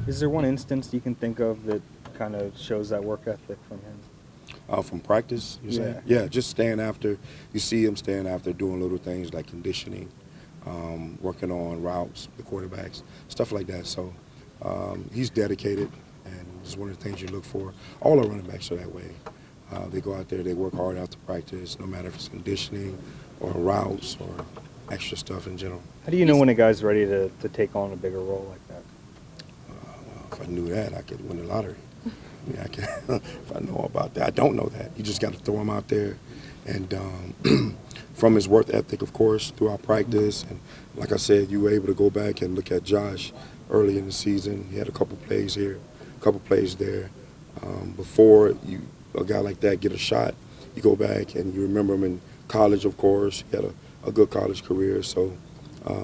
Is there one instance you can think of that kind of shows that work ethic from him? From practice, you're saying? Yeah, just staying after. You see him staying after, doing little things like conditioning, working on routes, the quarterbacks, stuff like that. So he's dedicated, and it's one of the things you look for. All our running backs are that way. They go out there, they work hard after practice, no matter if it's conditioning or routes or extra stuff in general. How do you know when a guy's ready to take on a bigger role like that? If I knew that, I could win the lottery. I mean, I can, if I know about that. I don't know that. You just got to throw him out there. And from his work ethic, of course, through our practice. And like I said, you were able to go back and look at Josh early in the season. He had a couple plays here, a couple plays there. Before a guy like that get a shot, you go back and you remember him in college, of course. He had a good college career. So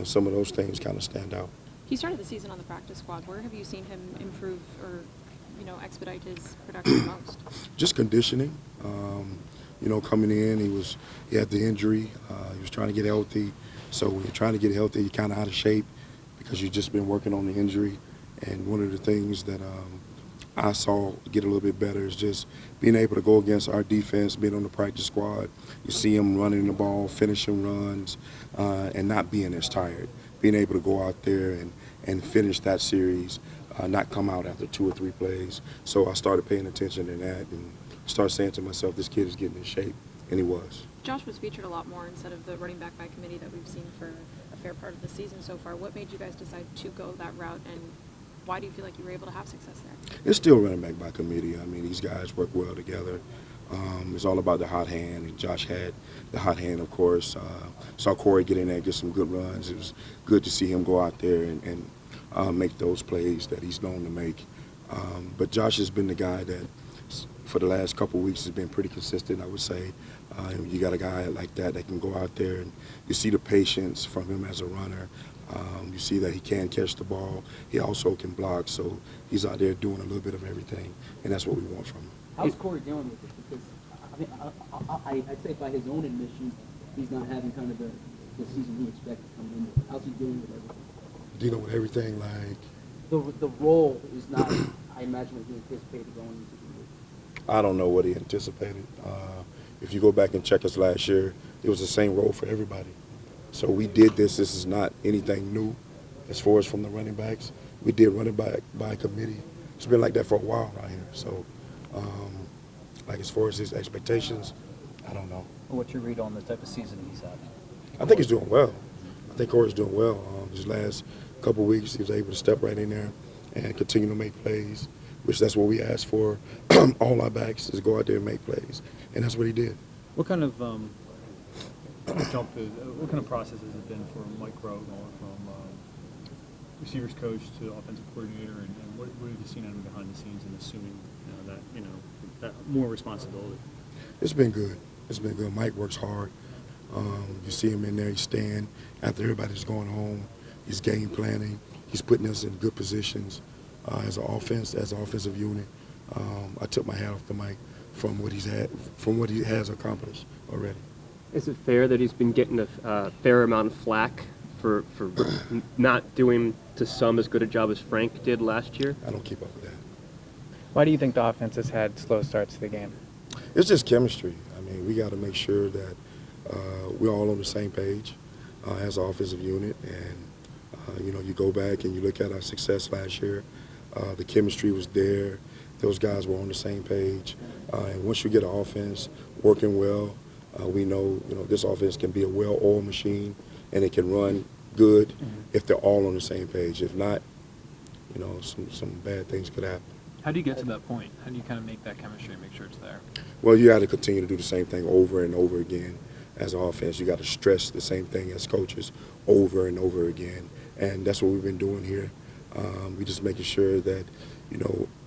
some of those things kind of stand out. He started the season on the practice squad. Where have you seen him improve or, expedite his production most? Just conditioning. Coming in, he had the injury. He was trying to get healthy. So when you're trying to get healthy, you're kind of out of shape because you've just been working on the injury. And one of the things that I saw get a little bit better is just being able to go against our defense, being on the practice squad. You see him running the ball, finishing runs, and not being as tired. Being able to go out there and finish that series, not come out after 2 or 3 plays. So I started paying attention to that and started saying to myself, this kid is getting in shape, and he was. Josh was featured a lot more instead of the running back by committee that we've seen for a fair part of the season so far. What made you guys decide to go that route, and why do you feel like you were able to have success there? It's still running back by committee. I mean, these guys work well together. It's all about the hot hand, and Josh had the hot hand, of course. Saw Corey get in there and get some good runs. It was good to see him go out there and make those plays that he's known to make. But Josh has been the guy that, for the last couple of weeks, has been pretty consistent, I would say. You got a guy like that can go out there, and you see the patience from him as a runner. You see that he can catch the ball. He also can block, so he's out there doing a little bit of everything, and that's what we want from him. How's Corey dealing with it? Because I'd say by his own admission, he's not having kind of the season he expected coming into. How's he dealing with everything? Dealing with everything like? The role is not, I imagine, what he anticipated going into the year. I don't know what he anticipated. If you go back and check us last year, it was the same role for everybody. So we did this. This is not anything new as far as from the running backs. We did running back by committee. It's been like that for a while right here. So, as far as his expectations, I don't know. What's your read on the type of season he's had? I think he's doing well. I think Corey's doing well. These last couple of weeks, he was able to step right in there and continue to make plays, which that's what we asked for. All our backs is go out there and make plays, and that's what he did. What kind of what kind of process has it been for Mike Rowe going from receivers coach to offensive coordinator, and what have you seen out of him behind the scenes and assuming that more responsibility? It's been good. It's been good. Mike works hard. You see him in there. He's staying after everybody's going home. He's game planning. He's putting us in good positions as an offensive unit. I took my hat off to Mike from what he has accomplished already. Is it fair that he's been getting a fair amount of flack for not doing, to some, as good a job as Frank did last year? I don't keep up with that. Why do you think the offense has had slow starts to the game? It's just chemistry. I mean, we got to make sure that we're all on the same page as an offensive unit. And, you go back and you look at our success last year. The chemistry was there. Those guys were on the same page. And once you get an offense working well, we know, this offense can be a well-oiled machine, and it can run good if they're all on the same page. If not, some bad things could happen. How do you get to that point? How do you kind of make that chemistry and make sure it's there? Well, you got to continue to do the same thing over and over again as an offense. You got to stress the same thing as coaches over and over again, and that's what we've been doing here. We're just making sure that,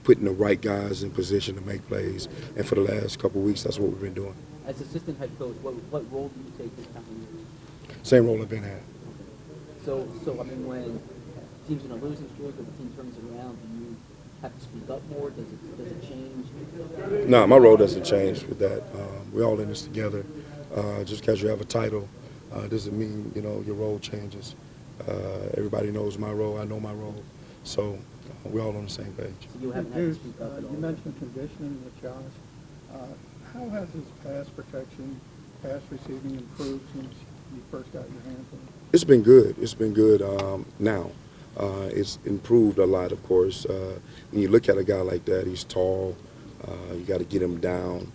putting the right guys in position to make plays, and for the last couple of weeks, that's what we've been doing. As assistant head coach, what role do you take this time of year? Same role I've been had. So I mean, when teams in a losing streak or the team turns around, do you have to speak up more? Does it change? No, my role doesn't change with that. We're all in this together. Just because you have a title doesn't mean, your role changes. Everybody knows my role. I know my role. So we're all on the same page. So you haven't had to speak up at all. You mentioned conditioning with Josh. How has his pass protection, pass receiving improved since you first got your hands on it? It's been good. It's been good now. It's improved a lot, of course. When you look at a guy like that, he's tall. You got to get him down.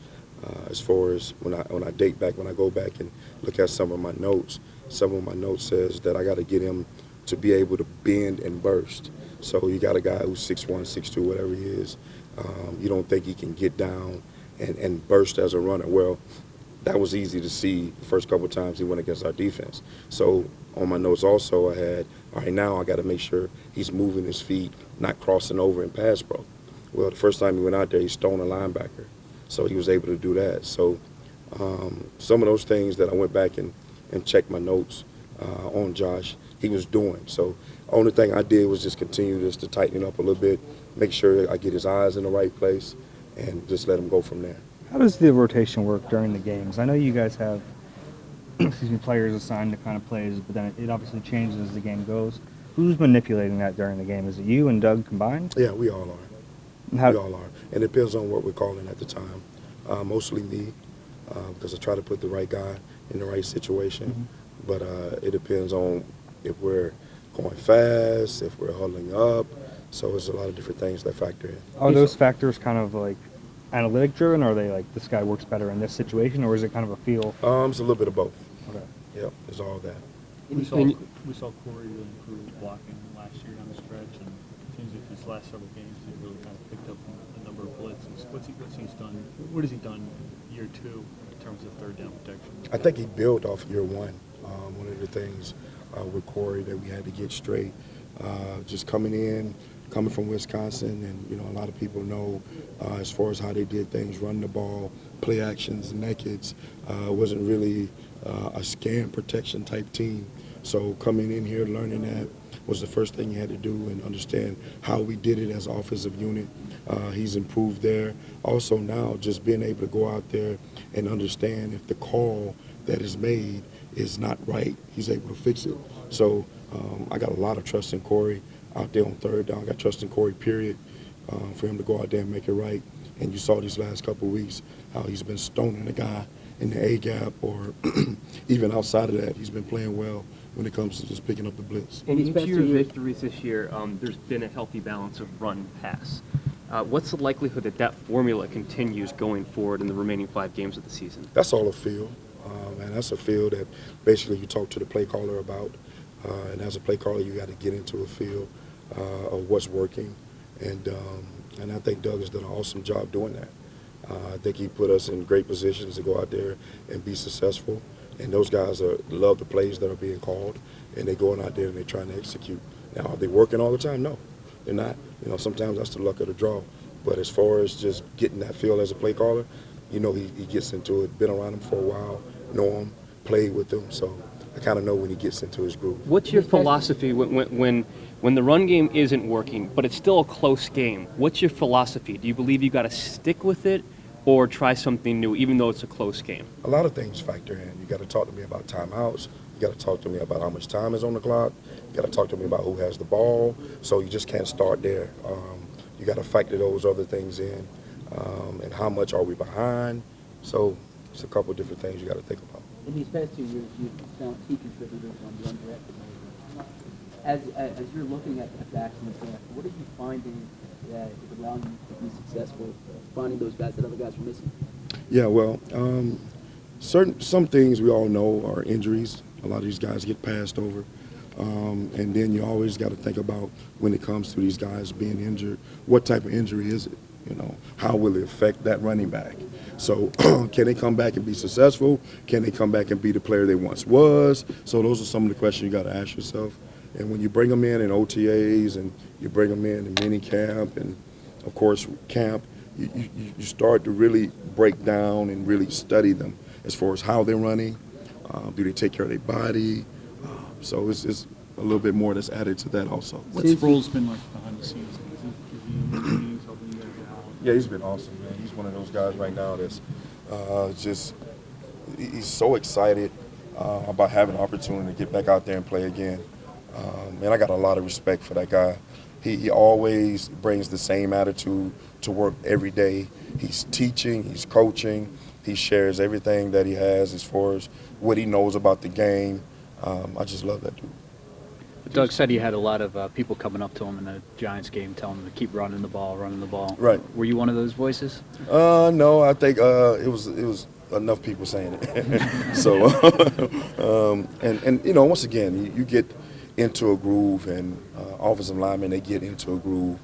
As far as when I date back, when I go back and look at some of my notes says that I got to get him to be able to bend and burst. So you got a guy who's 6'1", 6'2", whatever he is. You don't think he can get down and burst as a runner. Well, that was easy to see the first couple of times he went against our defense. So on my notes also I had, all right, now I got to make sure he's moving his feet, not crossing over in pass pro. Well, the first time he went out there, he stoned a linebacker. So he was able to do that. So some of those things that I went back and checked my notes on Josh, he was doing. So only thing I did was just continue just to tighten it up a little bit, make sure I get his eyes in the right place, and just let him go from there. How does the rotation work during the games? I know you guys have players assigned to kind of plays, but then it obviously changes as the game goes. Who's manipulating that during the game? Is it you and Doug combined? Yeah, we all are. We all are. And it depends on what we're calling at the time. Mostly me, because I try to put the right guy in the right situation. Mm-hmm. But it depends on if we're going fast, if we're huddling up. So there's a lot of different things that factor in. Are those factors kind of like analytic driven, or are they like this guy works better in this situation, or is it kind of a feel? It's a little bit of both. Okay. Yep, it's all that. We saw Corey really improve blocking last year down the stretch, and it seems like these last several games he really kind of picked up a number of blitzes. What has he done year 2 in terms of third down protection? I think he built off year 1. One of the things with Corey that we had to get straight, just coming from Wisconsin, and a lot of people know as far as how they did things, run the ball, play actions, nakeds, wasn't really a scan protection type team. So coming in here, learning that was the first thing you had to do, and understand how we did it as an offensive unit. He's improved there. Also now just being able to go out there and understand if the call that is made is not right, he's able to fix it. So I got a lot of trust in Corey out there on third down. I got trust in Corey, period, for him to go out there and make it right. And you saw these last couple of weeks how he's been stoning the guy in the A-gap, or even outside of that, he's been playing well when it comes to just picking up the blitz. In each of your victories this year, there's been a healthy balance of run-pass. What's the likelihood that that formula continues going forward in the remaining 5 games of the season? That's all a feel, and that's a feel that basically you talk to the play caller about. And as a play caller, you got to get into a feel of what's working, and I think Doug has done an awesome job doing that. I think he put us in great positions to go out there and be successful. And those guys love the plays that are being called, and they're going out there and they're trying to execute. Now, are they working all the time? No, they're not. Sometimes that's the luck of the draw. But as far as just getting that feel as a play caller, he gets into it. Been around him for a while, know him, played with him, so I kind of know when he gets into his groove. What's your philosophy when the run game isn't working, but it's still a close game? What's your philosophy? Do you believe you got to stick with it, or try something new, even though it's a close game? A lot of things factor in. You got to talk to me about timeouts. You got to talk to me about how much time is on the clock. You got to talk to me about who has the ball. So you just can't start there. You got to factor those other things in, and how much are we behind. So it's a couple of different things you got to think about. In these past 2 years, you've found key contributors on the undrafted basis. As you're looking at the backs in the draft, what are you finding that is allowing you to be successful, finding those guys that other guys are missing? Yeah, well, some things we all know are injuries. A lot of these guys get passed over. And then you always got to think about, when it comes to these guys being injured, what type of injury is it? How will it affect that running back? So can they come back and be successful? Can they come back and be the player they once was? So those are some of the questions you got to ask yourself. And when you bring them in OTAs, and you bring them in mini camp, and of course camp, you start to really break down and really study them as far as how they're running. Do they take care of their body? So it's a little bit more that's added to that also. What's Sproul's been like behind the scenes? Is he in meetings, helping you guys out? Yeah, he's been awesome, man. He's one of those guys right now that's he's so excited about having the opportunity to get back out there and play again. And I got a lot of respect for that guy. He always brings the same attitude to work every day. He's teaching, he's coaching, he shares everything that he has as far as what he knows about the game. I just love that dude. Doug said he had a lot of people coming up to him in the Giants game telling him to keep running the ball, running the ball. Right. Were you one of those voices? No, I think it was enough people saying it. So, and you know, once again, you get into a groove, and offensive linemen, they get into a groove.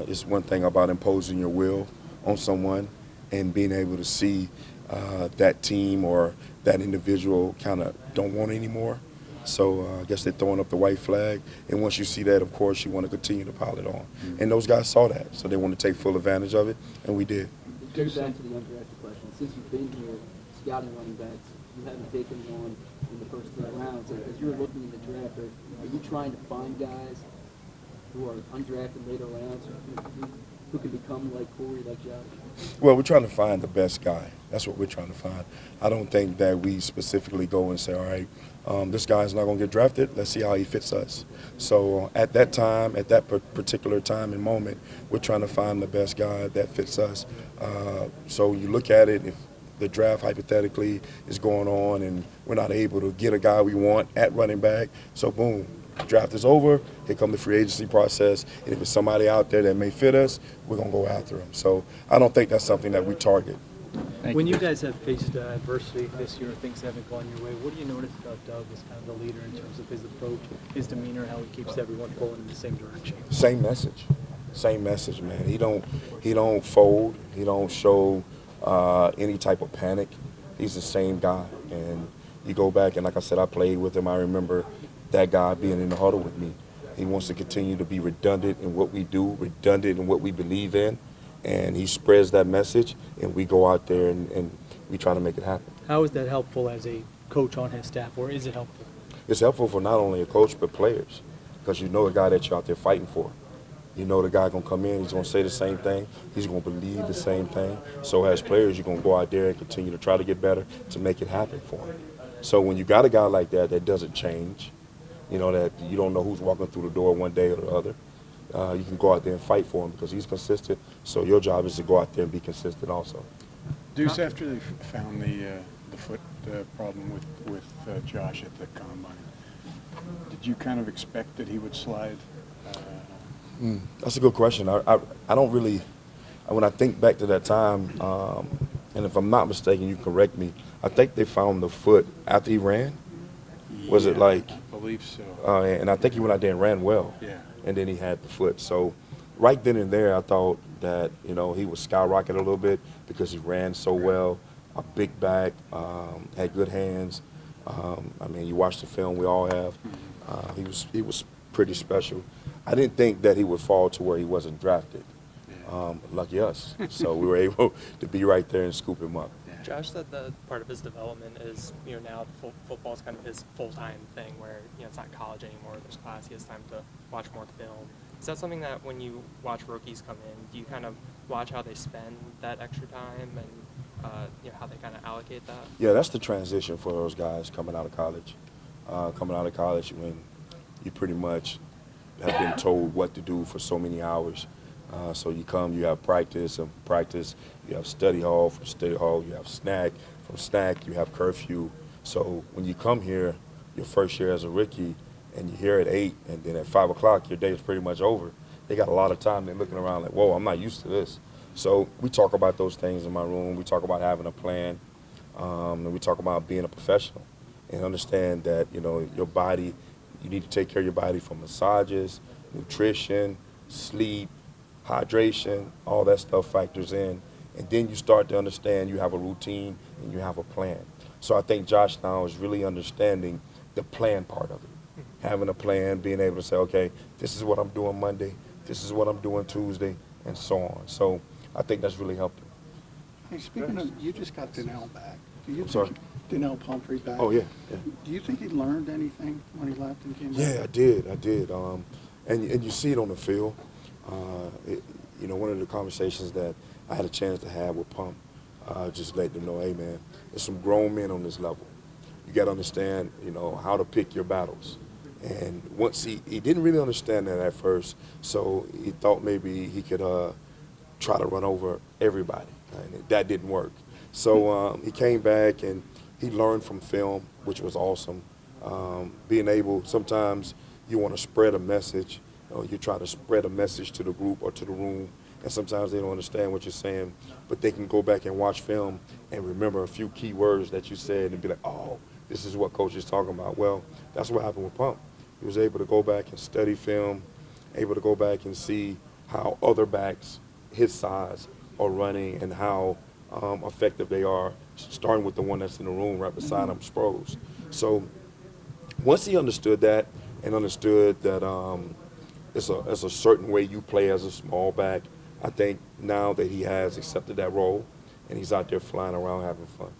It's one thing about imposing your will on someone and being able to see that team or that individual kind of don't want it anymore. So I guess they're throwing up the white flag. And once you see that, of course, you want to continue to pile it on. And those guys saw that, so they want to take full advantage of it, and we did. Getting back to the undrafted question, since you've been here scouting running backs, you haven't taken one in the first 3 rounds. As you're looking in the draft, are you trying to find guys who are undrafted later rounds who can become like Corey, like Josh? Well, we're trying to find the best guy. That's what we're trying to find. I don't think that we specifically go and say, all right, this guy's not going to get drafted. Let's see how he fits us. So at that time, at that particular time and moment, we're trying to find the best guy that fits us. So you look at it, if the draft hypothetically is going on and we're not able to get a guy we want at running back, so boom, draft is over, here come the free agency process, and if it's somebody out there that may fit us, we're going to go after him. So I don't think that's something that we target. When you guys have faced adversity this year, things haven't gone your way, what do you notice about Doug as kind of the leader in terms of his approach, his demeanor, how he keeps everyone pulling in the same direction? Same message, man. He don't fold. He don't show any type of panic. He's the same guy. And you go back, and like I said, I played with him. I remember that guy being in the huddle with me. He wants to continue to be redundant in what we do, redundant in what we believe in, and he spreads that message, and we go out there and we try to make it happen. How is that helpful as a coach on his staff, or is it helpful? It's helpful for not only a coach but players, because you know the guy that you're out there fighting for. You know the guy going to come in, he's going to say the same thing, he's going to believe the same thing. So as players, you're going to go out there and continue to try to get better to make it happen for him. So when you got a guy like that that doesn't change, you know, that you don't know who's walking through the door one day or the other, you can go out there and fight for him because he's consistent. So your job is to go out there and be consistent also. Duce, after they found the foot problem with Josh at the combine, did you kind of expect that he would slide? That's a good question. I don't really, when I think back to that time, and if I'm not mistaken, you correct me, I think they found the foot after he ran. Was it like? I believe so. And I think he went out there and ran well. Yeah. And then he had the foot. So right then and there, I thought that, you know, he would skyrocket a little bit because he ran so well, a big back, had good hands. I mean, you watch the film, we all have. He was pretty special. I didn't think that he would fall to where he wasn't drafted. Lucky us. So we were able to be right there and scoop him up. Josh said that part of his development is, now football is kind of his full-time thing where, it's not college anymore, there's class, he has time to watch more film. Is that something that when you watch rookies come in, do you kind of watch how they spend that extra time and, how they kind of allocate that? Yeah, that's the transition for those guys coming out of college. Coming out of college when you pretty much have been told what to do for so many hours. So you come, you have practice, and practice, you have study hall, from study hall you have snack, from snack you have curfew. So when you come here, your first year as a rookie, and you're here at 8, and then at 5 o'clock your day is pretty much over, they got a lot of time. They're looking around like, whoa, I'm not used to this. So we talk about those things in my room. We talk about having a plan, and we talk about being a professional and understand that, your body, you need to take care of your body from massages, nutrition, sleep, hydration, all that stuff factors in. And then you start to understand you have a routine and you have a plan. So I think Josh now is really understanding the plan part of it. Having a plan, being able to say, okay, this is what I'm doing Monday, this is what I'm doing Tuesday, and so on. So I think that's really helped him. Hey, speaking of, you just got Donnell back. Do you Sorry? think Donnell Pumphrey back? Oh, yeah. Do you think he learned anything when he left and came back? Yeah, I did. And you see it on the field. One of the conversations that I had a chance to have with Pump, just let them know, hey, man, there's some grown men on this level. You got to understand, how to pick your battles. And once he didn't really understand that at first, so he thought maybe he could try to run over everybody, and that didn't work. So he came back and he learned from film, which was awesome. Being able, sometimes you want to spread a message, you try to spread a message to the group or to the room, and sometimes they don't understand what you're saying, but they can go back and watch film and remember a few key words that you said and be like, oh, this is what coach is talking about. Well, that's what happened with Pump. He was able to go back and study film, able to go back and see how other backs his size are running and how effective they are, starting with the one that's in the room right beside him, Sproles. So once he understood that and understood that it's a certain way you play as a small back, I think now that he has accepted that role and he's out there flying around having fun.